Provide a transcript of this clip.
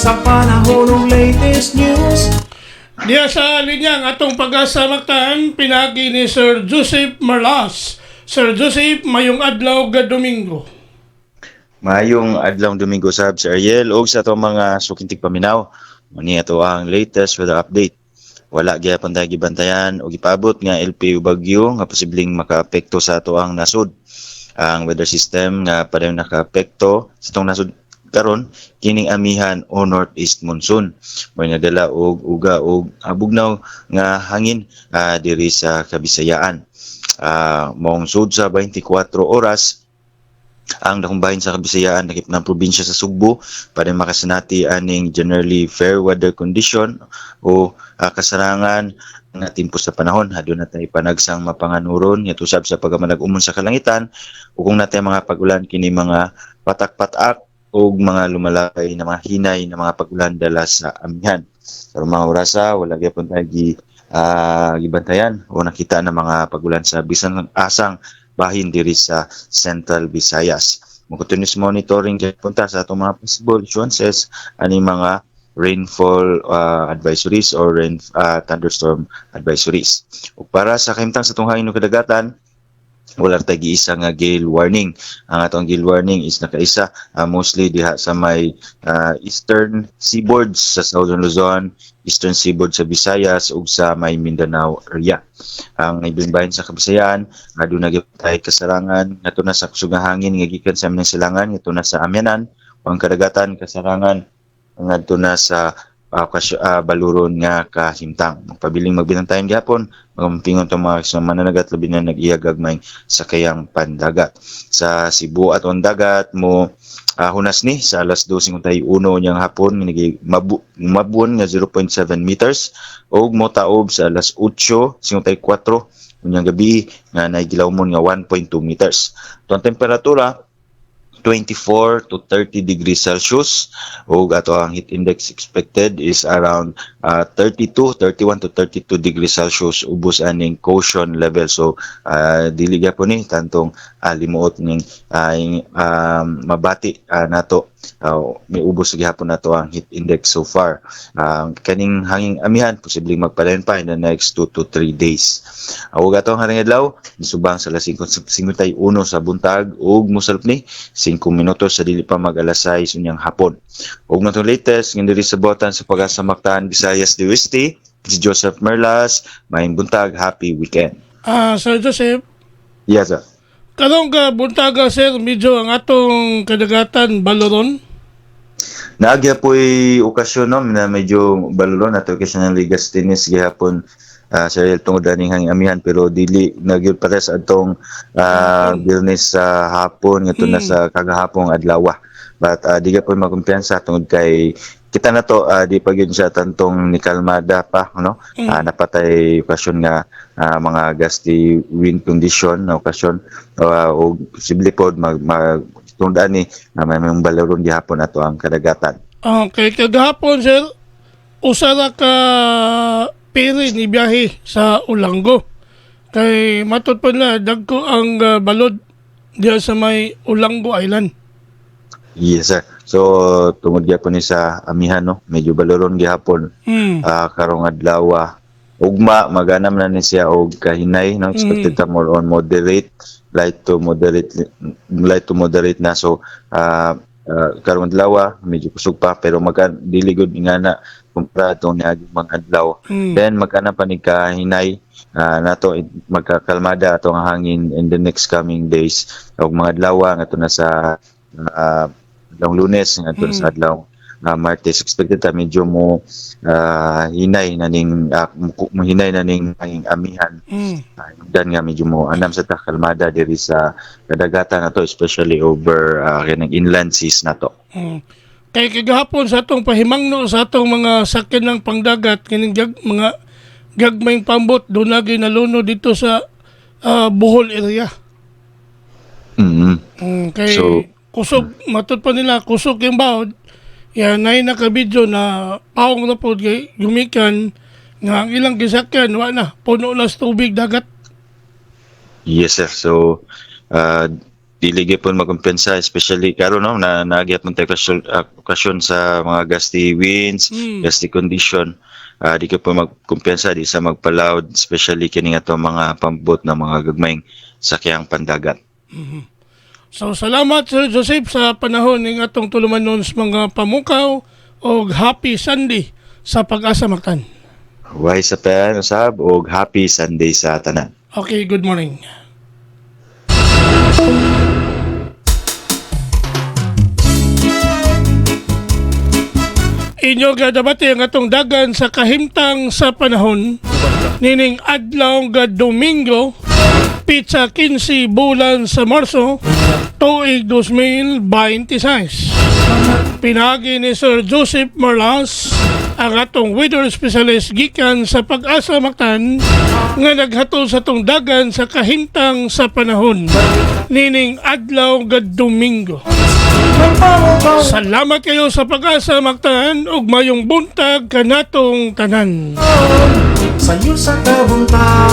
sa panahon ng latest news. Diya sa linyang atong pag-asamagtan, pinagi ni Sir Joseph Marlas. Sir Joseph, mayong adlaw ga Domingo. Mayong adlaw Domingo sab Sir Ariel og sa atong mga sukintig paminaw. Mani ato ang latest weather update. Wala gyapon tayo gibantayan o gipabot nga LPU bagyo nga posibleng makaapekto sa ato ang nasud. Ang weather system nga pareho nakaapekto sa atong nasud karon kining amihan o northeast monsoon. May nadala og uga og bugnaw nga hangin diri sa Kabisayaan. Maong sud sa 24 oras ang dakong bahin sa Kabisayaan nakip ng probinsya sa Sugbo para makasanati aning generally fair weather condition o kasarangan nga timpo sa panahon. Hadyo na tayo panagsang mapanganuron nga tusab sa pagamanag-umon sa kalangitan ug kung natay mga pag-ulan kini mga patak-patak o mga lumalakay na mga hinay na mga pag-ulan dala sa amihan. Pero mga orasa, wala gyapon tayo gibantayan o nakita na mga pag-ulan sa bisan asang bahin diri sa Central Visayas. Continuous monitoring gyapon ta sa atong mga possible chances ani mga rainfall advisories or thunderstorm advisories. O para sa kahimtang sa atong hangin ug kadagatan, wala tayo giisa nga gale warning. Ang atong gale warning is nakaisa mostly diha sa may eastern seaboard sa Southern Luzon, eastern seaboard sa Visayas ug sa may Mindanao area. Ang naibingbahin sa Kabisayaan, aduna gyud tayo kasarangan ngadto na sa kusog nga hangin nga gikan sa aming silangan ngadto na sa Amianan, ang kadagatan kasarangan ngadto na sa baluron nga kahimtang. Magpabiling magbinantayan gyapon, magampingon tong mga mananagat labi na nag-iyagagmay sa kayang pandagat. Sa Cebu at on dagat mo hunas ni sa alas 2:51 niyang hapon mabuon nga 0.7 meters ug mo taob sa alas 8:54 unyang gabi nga naigilawmon nga 1.2 meters. Ang temperatura 24 to 30 degrees Celsius ug ato ang heat index expected is around 31 to 32 degrees Celsius ubos aning caution level. So dili gyapon ni tantong limuot ning mabati nato may ubos gyapon nato ang heat index so far. Kaning hanging amihan posibleng magpalain pa in the next 2 to 3 days. Ug ato ang haring adlaw nisubang sa alas 5:51 sa buntag ug mosalp ni 5 minutos sa dili pa mag-alas 6 unyang hapon. Ug natong latest nga diri sa botan sa pag-asamagtan Visayas do Oeste, si Joseph Merlas, maayong buntag, happy weekend. Sir Joseph, Yes, sir. karong ka buntaga sir, medyo ang atong kadagatan baloron. Naagya po'y okasyon no, na medyo balulon ato occasionally gastinis gihapon sa tungod daning hanging amihan pero dili nagyud pares adtong Biyernes sa hapon ngadto na sa kagahapong adlaw. But di ka po magkumpiyansa tungod kay kita na to di pa gyud siya tantong nikalmada pa no. Napatay okasyon nga mga gusty wind condition na okasyon o posible pod tungdan ni may balulon gihapon ato ang kadagatan. Okay, kagahapon sir, usara ka peri ni biyahe sa Ulango. Kay matud pa na dagko ang balod diya sa may Ulango Island. Yes, sir. So tungod gyapon ni sa amihan no, medyo baloron gihapon. Karong adlaw ugma maganam na ni siya og kahinay no, expected ta more on light to moderate na. So karong adlaw medyo kusog pa pero dili gud nga na kumpara niaging mga adlaw. Then magkana pa ni kahinay nato magkakalmada atong hangin in the next coming days ug mga adlaw ngadto na sa adlaw Lunes ngadto na sa adlaw Martes expected ta medyo mo hinay na ning hanging amihan. Dan nga medyo mo anam sa kalmada diri sa kadagatan nato especially over kanang inland seas nato. Kay kagahapon sa atong pahimangno sa atong mga sakyan ng pangdagat kining mga gagmayng pambot doon lagi naluno dito sa Bohol area. Kay kusog matud pa nila kusog yung bawod. Yan nay nakabidyo na paong na po kay yumikan nga ang ilang gisakyan wa na puno na sa tubig dagat. Yes, sir. So dili gyapon magkumpensa, especially karon no na nagyapon tayo okasyon sa mga gusty winds, gusty condition. Di ka po magkumpensa, di sa magpaloud, especially kini ato mga pambot ng mga gagmayng sakyang pandagat. So salamat Sir Joseph sa panahon ng atong tulumanon sa mga pamukaw o happy Sunday sa Pag-asa Mactan. Huway sa tanan usab og happy Sunday sa tanan. Okay, good morning. Inyo gadabati ang atong dagan sa kahimtang sa panahon nining adlaw nga Domingo pizza 15 bulan sa Marso tuig 2026. Pinagi ni Sir Joseph Marlas ang atong weather specialist gikan sa Pag-asa Mactan nga naghatod sa atong dagan sa kahimtang sa panahon nining adlaw nga Domingo. Salamat kayo sa Pag-asa Mactan ug mayong buntag kanatong tanan. Sayo sa kabuntagan